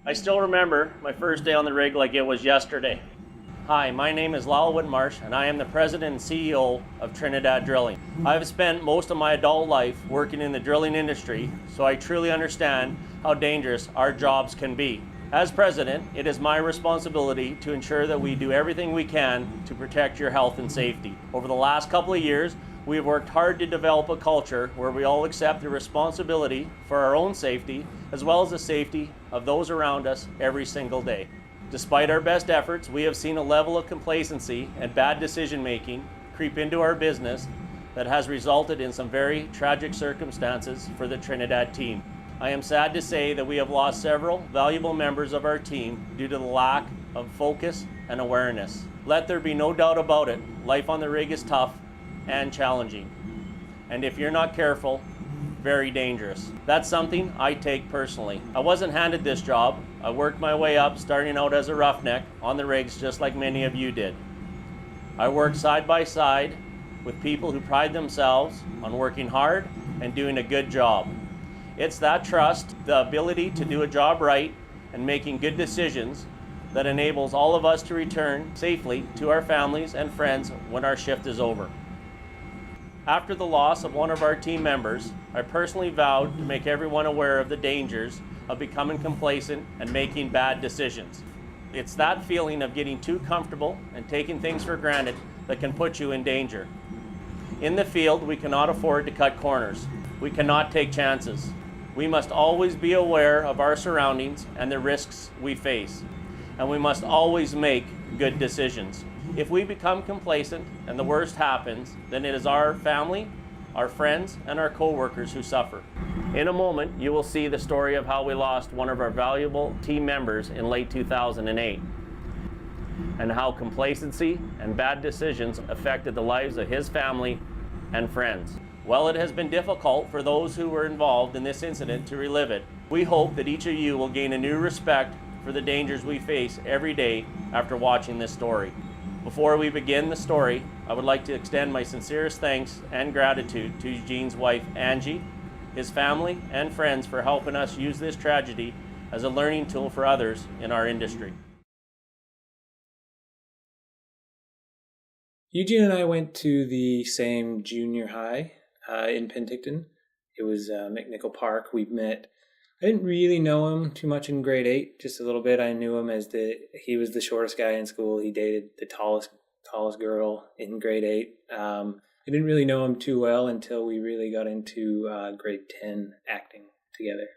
I still remember my first day on the rig like it was yesterday. Hi, my name is Lyle Whitmarsh, and I am the president and CEO of Trinidad Drilling. I've spent most of my adult life working in the drilling industry, so I truly understand how dangerous our jobs can be. As president, it is my responsibility to ensure that we do everything we can to protect your health and safety. Over the last couple of years, we have worked hard to develop a culture where we all accept the responsibility for our own safety, as well as the safety of those around us every single day. Despite our best efforts, we have seen a level of complacency and bad decision making creep into our business that has resulted in some very tragic circumstances for the Trinidad team. I am sad to say that we have lost several valuable members of our team due to the lack of focus and awareness. Let there be no doubt about it, life on the rig is tough and challenging. And if you're not careful, very dangerous. That's something I take personally. I wasn't handed this job. I worked my way up, starting out as a roughneck on the rigs just like many of you did. I worked side by side with people who pride themselves on working hard and doing a good job. It's that trust, the ability to do a job right, and making good decisions that enables all of us to return safely to our families and friends when our shift is over. After the loss of one of our team members, I personally vowed to make everyone aware of the dangers of becoming complacent and making bad decisions. It's that feeling of getting too comfortable and taking things for granted that can put you in danger. In the field, we cannot afford to cut corners. We cannot take chances. We must always be aware of our surroundings and the risks we face, and we must always make good decisions. If we become complacent and the worst happens, then it is our family, our friends, and our co-workers who suffer. In a moment, you will see the story of how we lost one of our valuable team members in late 2008, and how complacency and bad decisions affected the lives of his family and friends. While it has been difficult for those who were involved in this incident to relive it, we hope that each of you will gain a new respect for the dangers we face every day after watching this story. Before we begin the story, I would like to extend my sincerest thanks and gratitude to Eugene's wife, Angie, his family, and friends for helping us use this tragedy as a learning tool for others in our industry. Eugene and I went to the same junior high in Penticton. It was McNichol Park. We met. I didn't really know him too much in grade 8, just a little bit. I knew him as he was the shortest guy in school. He dated the tallest girl in grade 8. I didn't really know him too well until we really got into grade 10 acting together.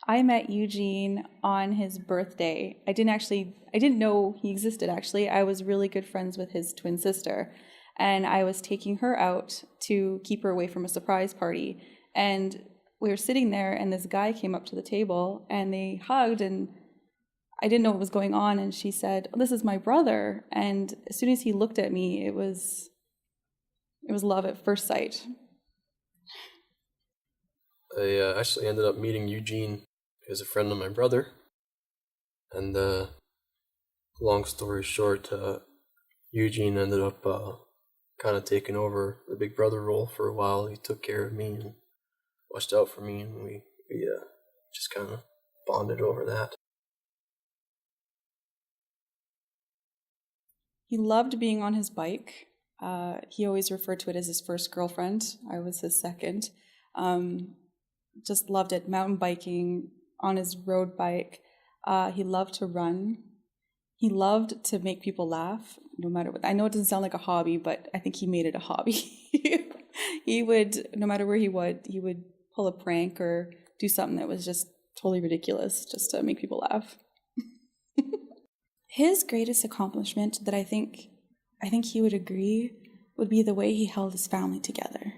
I met Eugene on his birthday. I didn't know he existed actually. I was really good friends with his twin sister, and I was taking her out to keep her away from a surprise party. And we were sitting there, and this guy came up to the table, and they hugged, and I didn't know what was going on, and she said, "Oh, this is my brother." And as soon as he looked at me, it was love at first sight. I actually ended up meeting Eugene as a friend of my brother, and long story short, Eugene ended up kind of taking over the big brother role for a while. He took care of me and watched out for me, and we just kind of bonded over that. He loved being on his bike. He always referred to it as his first girlfriend. I was his second. Just loved it, mountain biking, on his road bike. He loved to run. He loved to make people laugh, no matter what. I know it doesn't sound like a hobby, but I think he made it a hobby. He would, no matter where he would pull a prank or do something that was just totally ridiculous just to make people laugh. His greatest accomplishment that I think he would agree would be the way he held his family together.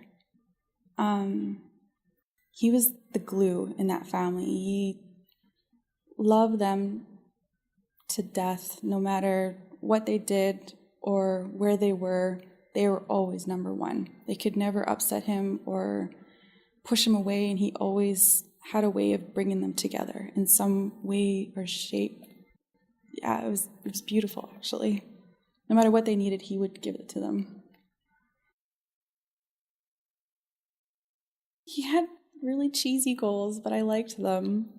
He was the glue in that family. He loved them to death, no matter what they did or where they were always number one. They could never upset him or push him away, and he always had a way of bringing them together in some way or shape. Yeah, it was beautiful, actually. No matter what they needed, he would give it to them. He had really cheesy goals, but I liked them.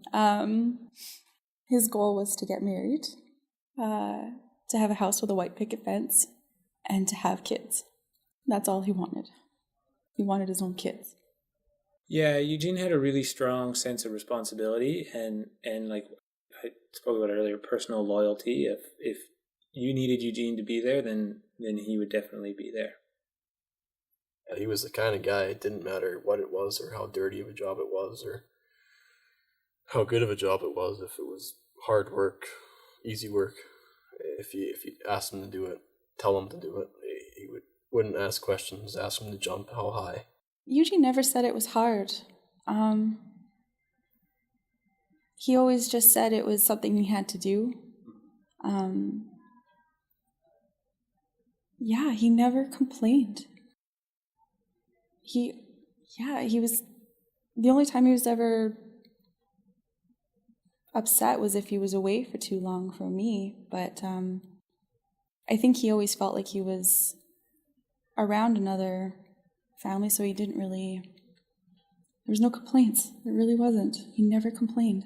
His goal was to get married, to have a house with a white picket fence, and to have kids. That's all he wanted. He wanted his own kids. Yeah, Eugene had a really strong sense of responsibility and like I spoke about earlier, personal loyalty. If you needed Eugene to be there, then he would definitely be there. Yeah, he was the kind of guy, it didn't matter what it was or how dirty of a job it was or how good of a job it was. If it was hard work, easy work, if you asked him to do it, tell him to do it, he wouldn't ask questions, ask him to jump how high. Eugene never said it was hard. He always just said it was something he had to do. Yeah, he never complained. He was, the only time he was ever upset was if he was away for too long from me, but I think he always felt like he was around another family, so he didn't really, there was no complaints. There really wasn't. He never complained.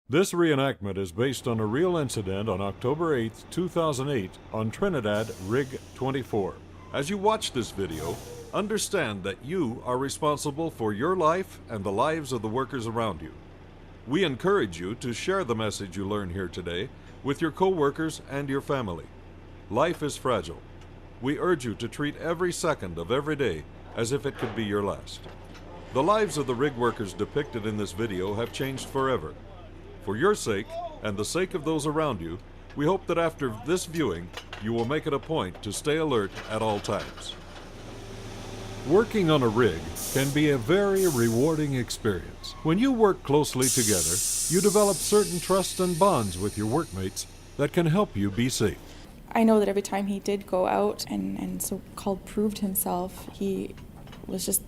This reenactment is based on a real incident on October 8, 2008 on Trinidad Rig 24. As you watch this video, understand that you are responsible for your life and the lives of the workers around you. We encourage you to share the message you learn here today with your co-workers and your family. Life is fragile. We urge you to treat every second of every day as if it could be your last. The lives of the rig workers depicted in this video have changed forever. For your sake and the sake of those around you, we hope that after this viewing, you will make it a point to stay alert at all times. Working on a rig can be a very rewarding experience. When you work closely together, you develop certain trust and bonds with your workmates that can help you be safe. I know that every time he did go out and so-called proved himself, he was just,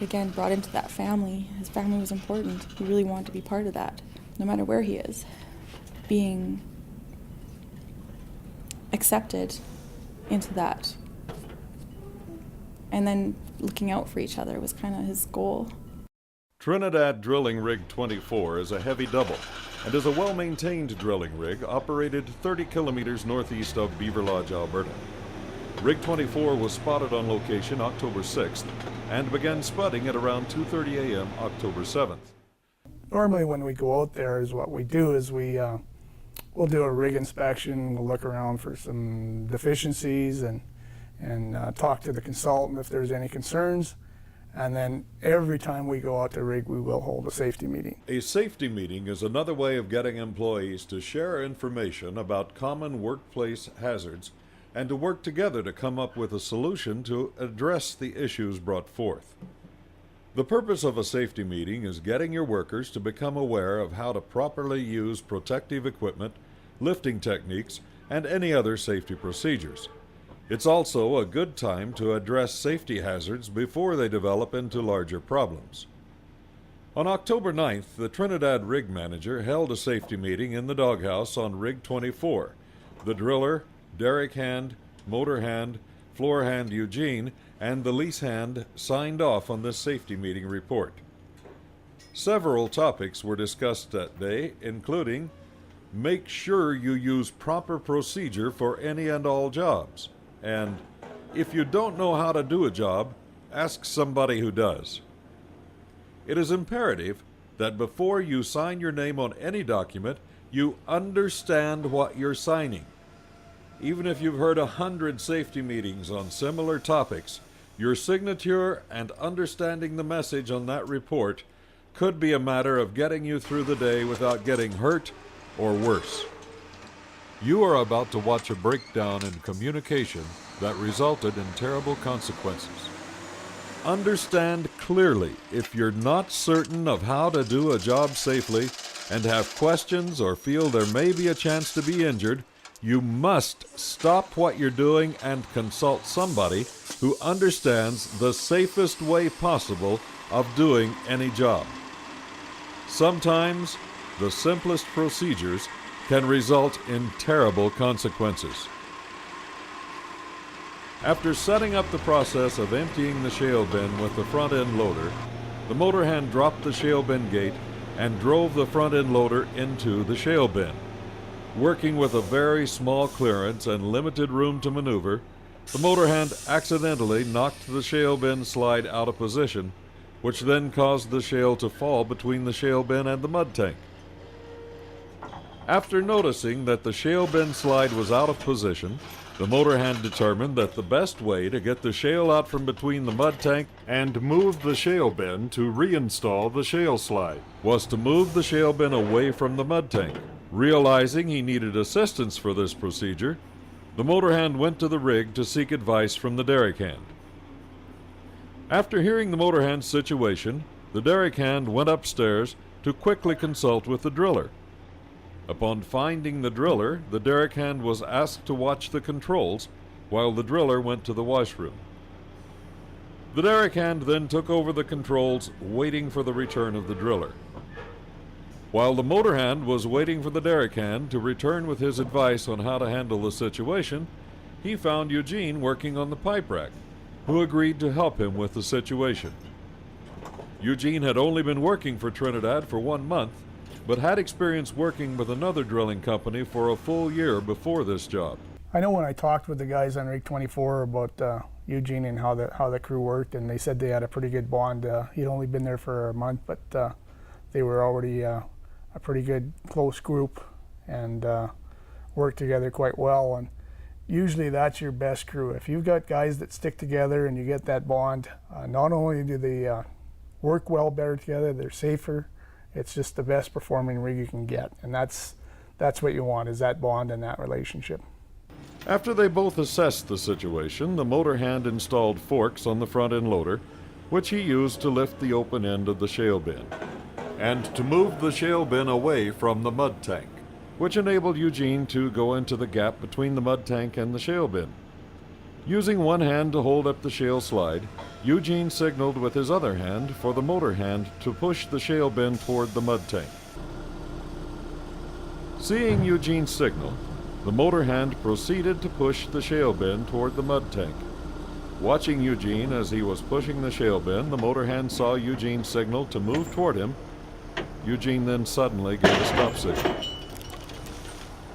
again, brought into that family. His family was important. He really wanted to be part of that, no matter where he is. Being accepted into that. And then looking out for each other was kind of his goal. Trinidad Drilling Rig 24 is a heavy double and is a well-maintained drilling rig operated 30 kilometers northeast of Beaver Lodge, Alberta. Rig 24 was spotted on location October 6th and began spudding at around 2:30 a.m. October 7th. Normally when we go out there is what we do is we'll do a rig inspection, we'll look around for some deficiencies and talk to the consultant if there's any concerns. And then every time we go out to rig, we will hold a safety meeting. A safety meeting is another way of getting employees to share information about common workplace hazards and to work together to come up with a solution to address the issues brought forth. The purpose of a safety meeting is getting your workers to become aware of how to properly use protective equipment, lifting techniques, and any other safety procedures. It's also a good time to address safety hazards before they develop into larger problems. On October 9th, the Trinidad rig manager held a safety meeting in the doghouse on Rig 24. The driller, derrick hand, motor hand, floor hand Eugene, and the lease hand signed off on this safety meeting report. Several topics were discussed that day, including make sure you use proper procedure for any and all jobs. And if you don't know how to do a job, ask somebody who does. It is imperative that before you sign your name on any document, you understand what you're signing. Even if you've heard 100 safety meetings on similar topics, your signature and understanding the message on that report could be a matter of getting you through the day without getting hurt or worse. You are about to watch a breakdown in communication that resulted in terrible consequences. Understand clearly if you're not certain of how to do a job safely and have questions or feel there may be a chance to be injured, you must stop what you're doing and consult somebody who understands the safest way possible of doing any job. Sometimes the simplest procedures can result in terrible consequences. After setting up the process of emptying the shale bin with the front end loader, the motor hand dropped the shale bin gate and drove the front end loader into the shale bin. Working with a very small clearance and limited room to maneuver, the motor hand accidentally knocked the shale bin slide out of position, which then caused the shale to fall between the shale bin and the mud tank. After noticing that the shale bin slide was out of position, the motor hand determined that the best way to get the shale out from between the mud tank and move the shale bin to reinstall the shale slide was to move the shale bin away from the mud tank. Realizing he needed assistance for this procedure, the motor hand went to the rig to seek advice from the derrick hand. After hearing the motor hand's situation, the derrick hand went upstairs to quickly consult with the driller. Upon finding the driller, the derrick hand was asked to watch the controls while the driller went to the washroom. The derrick hand then took over the controls, waiting for the return of the driller. While the motor hand was waiting for the derrick hand to return with his advice on how to handle the situation, he found Eugene working on the pipe rack, who agreed to help him with the situation. Eugene had only been working for Trinidad for 1 month, but had experience working with another drilling company for a full year before this job. I know when I talked with the guys on Rig 24 about Eugene and how the crew worked, and they said they had a pretty good bond. He'd only been there for a month, but they were already a pretty good close group and worked together quite well. And usually that's your best crew. If you've got guys that stick together and you get that bond, not only do they work well better together, they're safer. It's just the best performing rig you can get, and that's what you want, is that bond and that relationship. After they both assessed the situation, the motor hand installed forks on the front end loader, which he used to lift the open end of the shale bin, and to move the shale bin away from the mud tank, which enabled Eugene to go into the gap between the mud tank and the shale bin. Using one hand to hold up the shale slide, Eugene signaled with his other hand for the motor hand to push the shale bin toward the mud tank. Seeing Eugene's signal, the motor hand proceeded to push the shale bin toward the mud tank. Watching Eugene as he was pushing the shale bin, the motor hand saw Eugene's signal to move toward him. Eugene then suddenly gave a stop signal.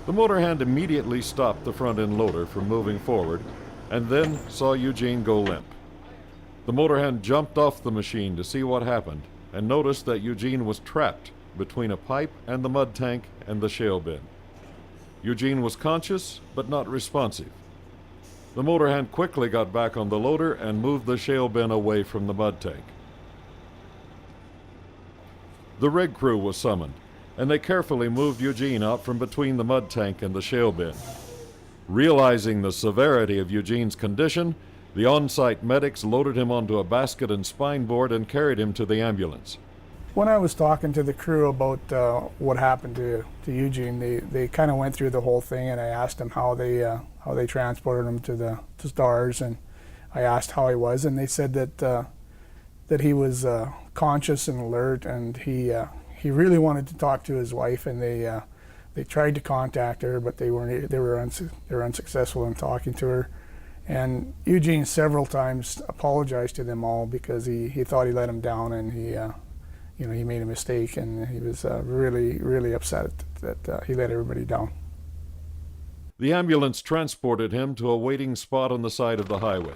The motor hand immediately stopped the front end loader from moving forward and then saw Eugene go limp. The motor hand jumped off the machine to see what happened and noticed that Eugene was trapped between a pipe and the mud tank and the shale bin. Eugene was conscious but not responsive. The motor hand quickly got back on the loader and moved the shale bin away from the mud tank. The rig crew was summoned, and they carefully moved Eugene out from between the mud tank and the shale bin. Realizing the severity of Eugene's condition, the on-site medics loaded him onto a basket and spine board and carried him to the ambulance. When I was talking to the crew about what happened to Eugene, they kind of went through the whole thing, and I asked them how they transported him to STARS, and I asked how he was, and they said that he was conscious and alert, and he really wanted to talk to his wife, and they tried to contact her, but they were unsuccessful in talking to her. And Eugene several times apologized to them all because he thought he let them down, and he made a mistake, and he was really upset that he let everybody down. The ambulance transported him to a waiting spot on the side of the highway.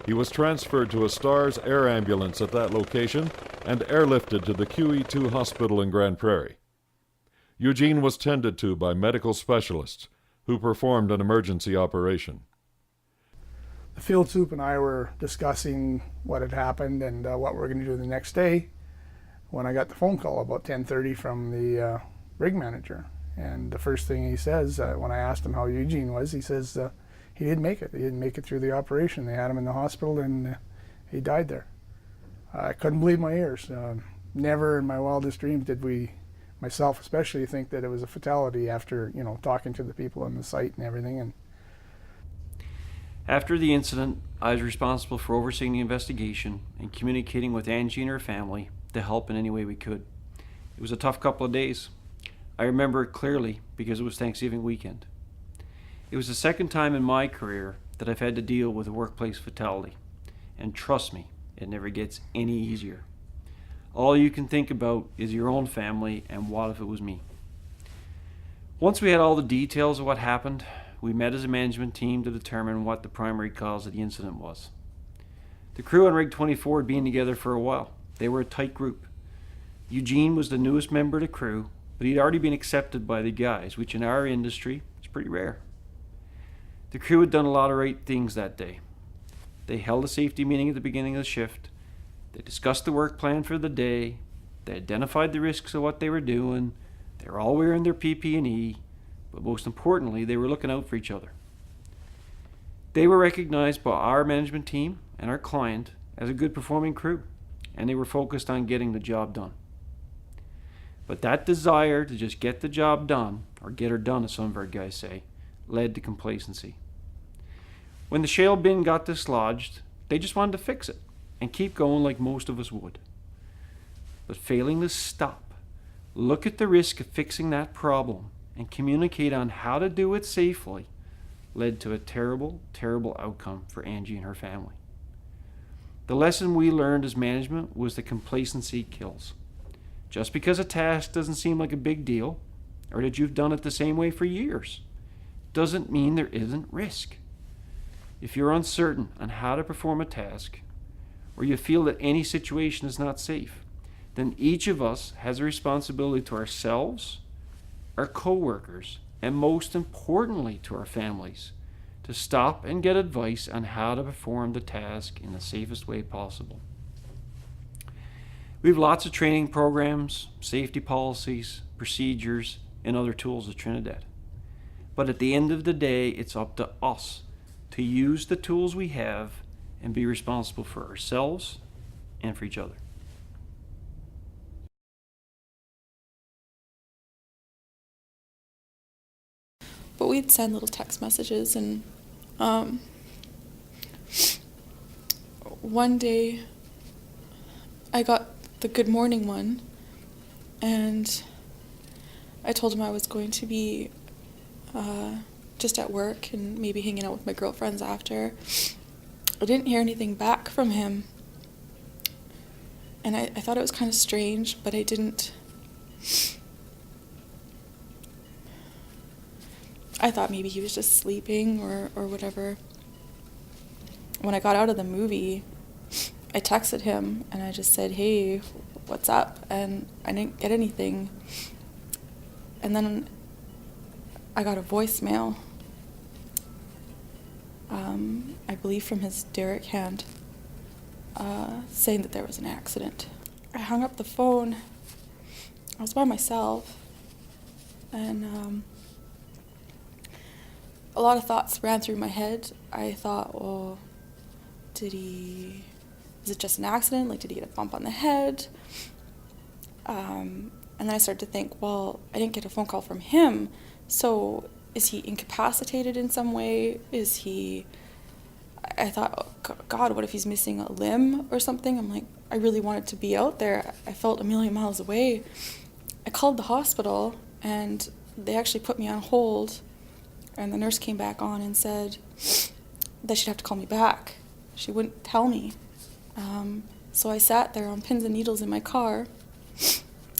He was transferred to a STARS air ambulance at that location and airlifted to the QE2 hospital in Grand Prairie. Eugene was tended to by medical specialists who performed an emergency operation. The field soup and I were discussing what had happened and what we're going to do the next day when I got the phone call about 10:30 from the rig manager. And the first thing he says, when I asked him how Eugene was, he says he didn't make it. He didn't make it through the operation. They had him in the hospital, and he died there. I couldn't believe my ears. Never in my wildest dreams did we, myself especially, think that it was a fatality after talking to the people on the site and everything. And after the incident, I was responsible for overseeing the investigation and communicating with Angie and her family to help in any way we could. It was a tough couple of days. I remember it clearly because it was Thanksgiving weekend. It was the second time in my career that I've had to deal with a workplace fatality. And trust me, it never gets any easier. All you can think about is your own family and what if it was me. Once we had all the details of what happened, we met as a management team to determine what the primary cause of the incident was. The crew on Rig 24 had been together for a while. They were a tight group. Eugene was the newest member of the crew, but he'd already been accepted by the guys, which in our industry is pretty rare. The crew had done a lot of right things that day. They held a safety meeting at the beginning of the shift. They discussed the work plan for the day. They identified the risks of what they were doing. They were all wearing their PPE, but most importantly, they were looking out for each other. They were recognized by our management team and our client as a good performing crew, and they were focused on getting the job done. But that desire to just get the job done, or get her done as some of our guys say, led to complacency. When the shale bin got dislodged, they just wanted to fix it and keep going like most of us would. But failing to stop, look at the risk of fixing that problem and communicate on how to do it safely led to a terrible, terrible outcome for Angie and her family. The lesson we learned as management was that complacency kills. Just because a task doesn't seem like a big deal, or that you've done it the same way for years, doesn't mean there isn't risk. If you're uncertain on how to perform a task, or you feel that any situation is not safe, then each of us has a responsibility to ourselves, our co-workers, and most importantly to our families, to stop and get advice on how to perform the task in the safest way possible. We have lots of training programs, safety policies, procedures, and other tools at Trinidad. But at the end of the day, it's up to us to use the tools we have and be responsible for ourselves and for each other. But we'd send little text messages, and one day I got the good morning one, and I told him I was going to be just at work and maybe hanging out with my girlfriends after. I didn't hear anything back from him, and I thought it was kind of strange, but I didn't. I thought maybe he was just sleeping or whatever. When I got out of the movie, I texted him and I just said, "Hey, what's up?" And I didn't get anything. And then I got a voicemail, I believe from his Derek hand, saying that there was an accident. I hung up the phone. I was by myself, and a lot of thoughts ran through my head. I thought, well, is it just an accident? Like, did he get a bump on the head? And then I started to think, well, I didn't get a phone call from him, so is he incapacitated in some way? I thought, oh, God, what if he's missing a limb or something? I'm like, I really wanted to be out there. I felt a million miles away. I called the hospital, and they actually put me on hold, and the nurse came back on and said that she'd have to call me back. She wouldn't tell me. So I sat there on pins and needles in my car,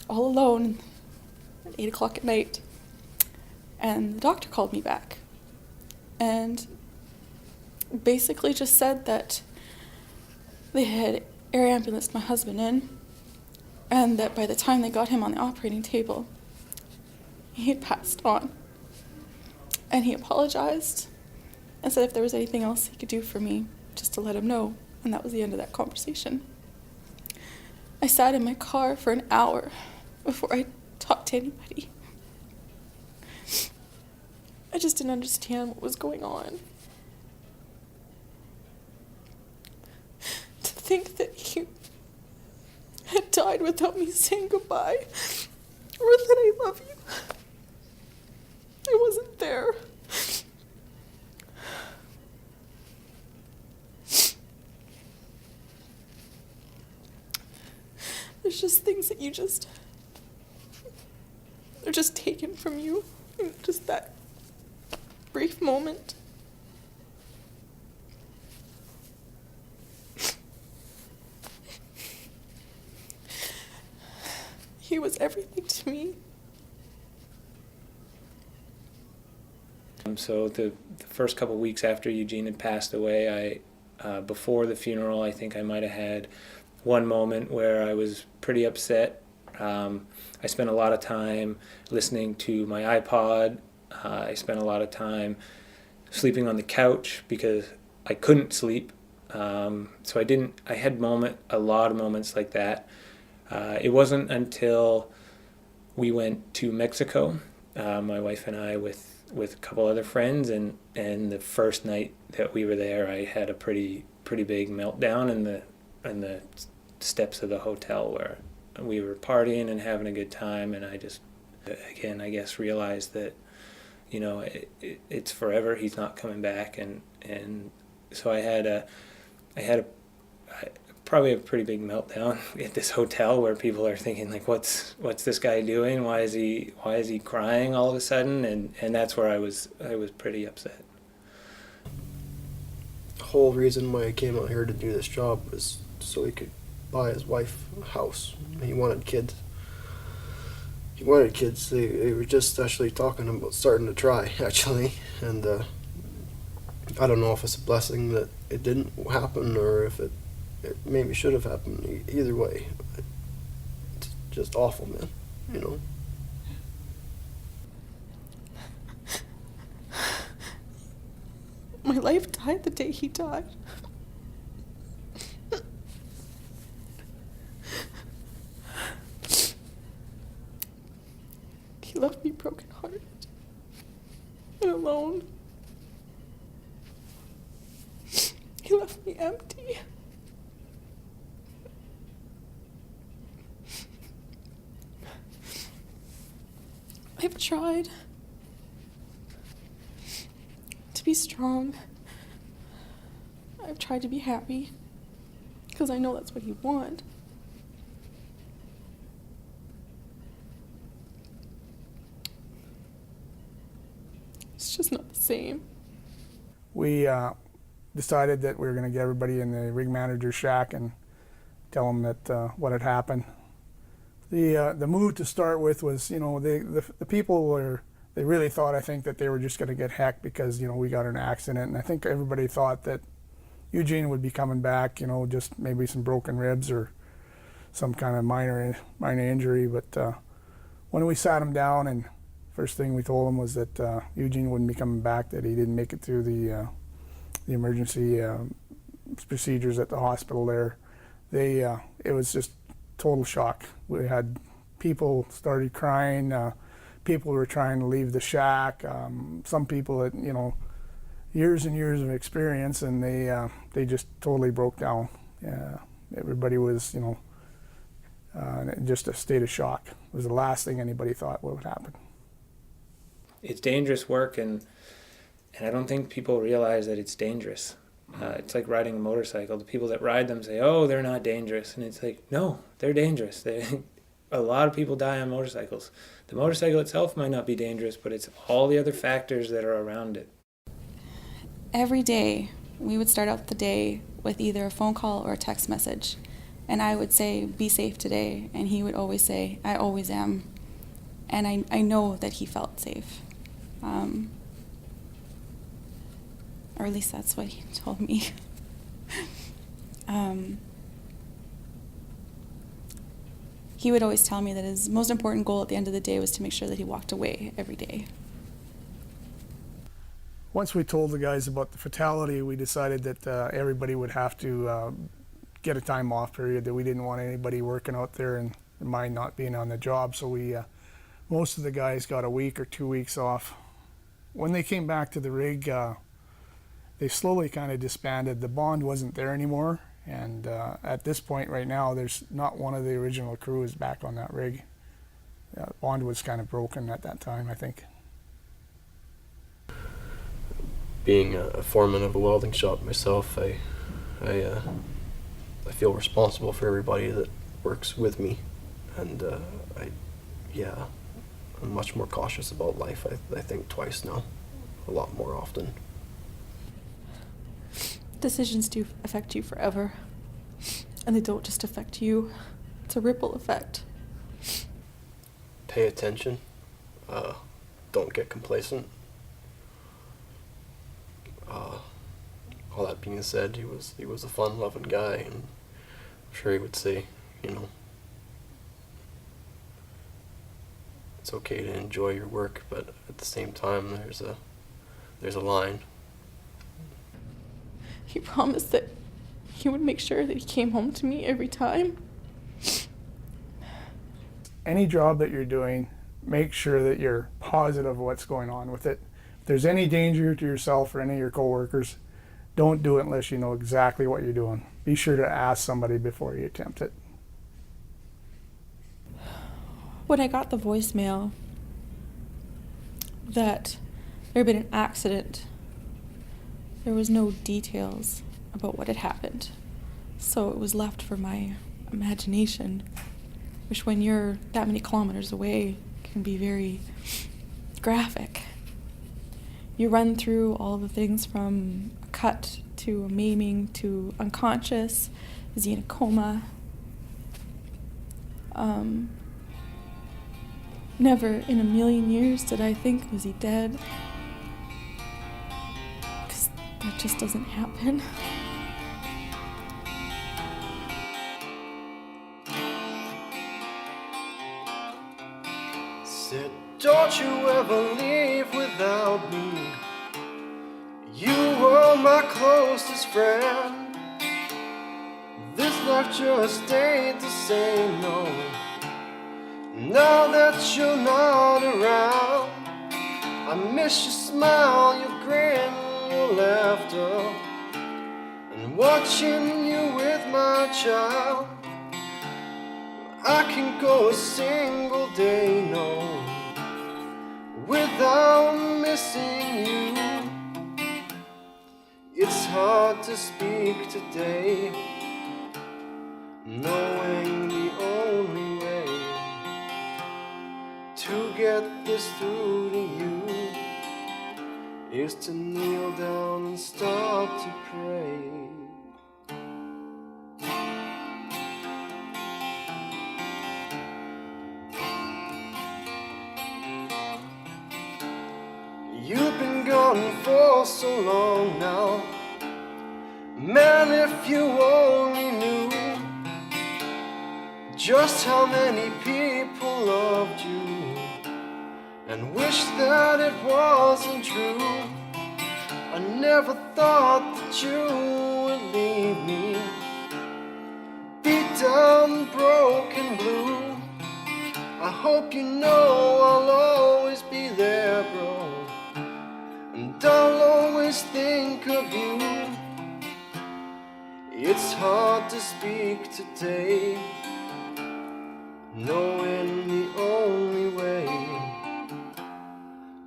all alone, at 8 o'clock at night. And the doctor called me back and basically just said that they had air ambulanced my husband in, and that by the time they got him on the operating table, he had passed on. And he apologized and said if there was anything else he could do for me, just to let him know. And that was the end of that conversation. I sat in my car for an hour before I talked to anybody. I just didn't understand what was going on. To think that he had died without me saying goodbye, or that I love you. I wasn't there. There's just things that they're just taken from you. And just that brief moment. He was everything to me. So the first couple of weeks after Eugene had passed away, before the funeral, I think I might have had one moment where I was pretty upset. I spent a lot of time listening to my iPod. I spent a lot of time sleeping on the couch because I couldn't sleep. So I had a lot of moments like that. It wasn't until we went to Mexico, my wife and I, with a couple other friends, and the first night that we were there, I had a pretty big meltdown in the steps of the hotel where we were partying and having a good time, and I just, again, I guess, realized that, you know, it's forever. He's not coming back, and so I had probably a pretty big meltdown at this hotel where people are thinking, like, what's this guy doing? Why is he crying all of a sudden? And that's where I was pretty upset. The whole reason why I came out here to do this job was so he could buy his wife a house. He wanted kids. They were just actually talking about starting to try, actually. And I don't know if it's a blessing that it didn't happen or if it maybe should have happened. Either way, it's just awful, man, you know. My life died the day he died. He left me brokenhearted and alone. He left me empty. I've tried to be strong. I've tried to be happy because I know that's what you want. It's just not the same. We decided that we were going to get everybody in the rig manager's shack and tell them that what had happened. The mood to start with was, you know, the people they really thought, I think, that they were just going to get hecked because, you know, we got in an accident, and I think everybody thought that Eugene would be coming back, you know, just maybe some broken ribs or some kind of minor injury. But when we sat him down, and first thing we told him was that Eugene wouldn't be coming back, that he didn't make it through the emergency procedures at the hospital there. It was just total shock. We had people started crying. People were trying to leave the shack. Some people had, you know, years and years of experience, and they just totally broke down. Everybody was, you know, just a state of shock. It was the last thing anybody thought would happen. It's dangerous work, and I don't think people realize that it's dangerous. It's like riding a motorcycle. The people that ride them say, oh, they're not dangerous. And it's like, no, they're dangerous. A lot of people die on motorcycles. The motorcycle itself might not be dangerous, but it's all the other factors that are around it. Every day, we would start out the day with either a phone call or a text message. And I would say, be safe today. And he would always say, I always am. And I know that he felt safe. Or at least that's what he told me. He would always tell me that his most important goal at the end of the day was to make sure that he walked away every day. Once we told the guys about the fatality, we decided that everybody would have to get a time off period, that we didn't want anybody working out there and mind not being on the job. So most of the guys got a week or 2 weeks off. When they came back to the rig, they slowly kind of disbanded. The bond wasn't there anymore, and at this point right now, there's not one of the original crew is back on that rig. Bond was kind of broken at that time, I think. Being a foreman of a welding shop myself, I feel responsible for everybody that works with me, and I'm much more cautious about life. I think twice now a lot more often. Decisions do affect you forever. And they don't just affect you. It's a ripple effect. Pay attention. Don't get complacent. All that being said, he was a fun-loving guy, and I'm sure he would say, it's okay to enjoy your work, but at the same time, there's a line. He promised that he would make sure that he came home to me every time. Any job that you're doing, make sure that you're positive of what's going on with it. If there's any danger to yourself or any of your coworkers, don't do it unless you know exactly what you're doing. Be sure to ask somebody before you attempt it. When I got the voicemail that there had been an accident, there was no details about what had happened. So it was left for my imagination, which when you're that many kilometers away can be very graphic. You run through all the things from a cut to a maiming to unconscious. Is he in a coma? Never in a million years did I think, was he dead? Because that just doesn't happen. Said, don't you ever leave without me. You were my closest friend. This life just ain't the same, no. Now that you're not around, I miss your smile, your grin, your laughter, and watching you with my child. I can go a single day, no, without missing you. It's hard to speak today, knowing the only way to get this through to you is to kneel down and start to pray. You've been gone for so long now. Man, if you only knew just how many people loved you and wish that it wasn't true. I never thought that you would leave me beat down, broken, blue. I hope you know I'll always be there, bro, and I'll always think of you. It's hard to speak today, knowing the only way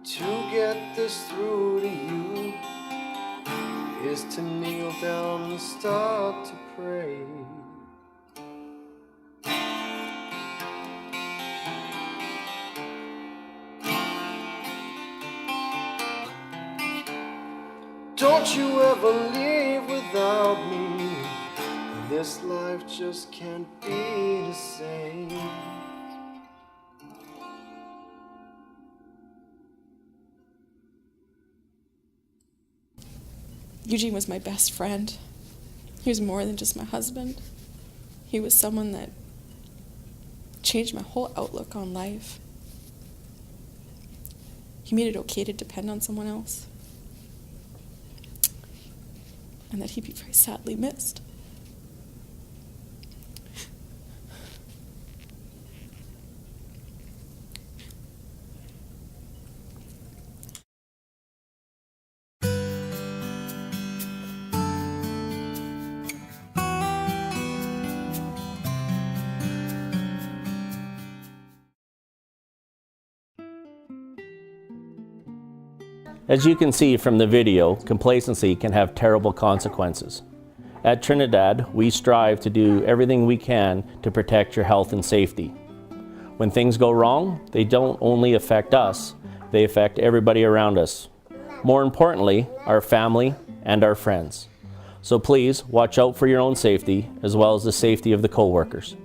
to get this through to you is to kneel down and start to pray. Don't you ever leave without me. This life just can't be the same. Eugene was my best friend. He was more than just my husband. He was someone that changed my whole outlook on life. He made it okay to depend on someone else, and that he'd be very sadly missed. As you can see from the video, complacency can have terrible consequences. At Trinidad, we strive to do everything we can to protect your health and safety. When things go wrong, they don't only affect us, they affect everybody around us. more importantly, our family and our friends. So please watch out for your own safety as well as the safety of the co-workers.